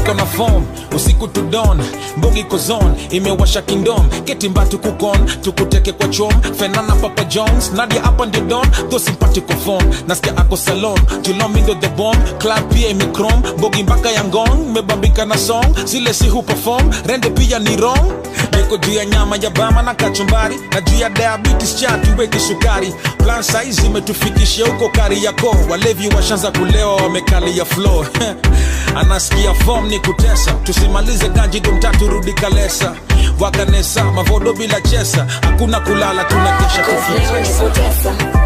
niko na form usiku to dawn, mbogi kozon imewasha kingdom, ketimbatu kukon tukuteke kwa chom, Fenana Papa Jones Nadia up on the dawn, those sympathical form nasikia ako salon, Julomindo the bomb, club pia imikrom, mbogi mpaka ya ngong, mebambika na song, zile si hu perform, rende pia ni wrong. Niko juu ya nyama ya bama na kachumbari, na juu ya diabetes chatu weki sukari, plan size imetufikisha huko kari yako, walevi washanza kulewa wamekali ya floor. Anasikia form ni kutesa, tusimalize ganji dumtatu rudi kalesa, wakanesa mavodo bila chesa, hakuna kulala tunakesha kufitesa.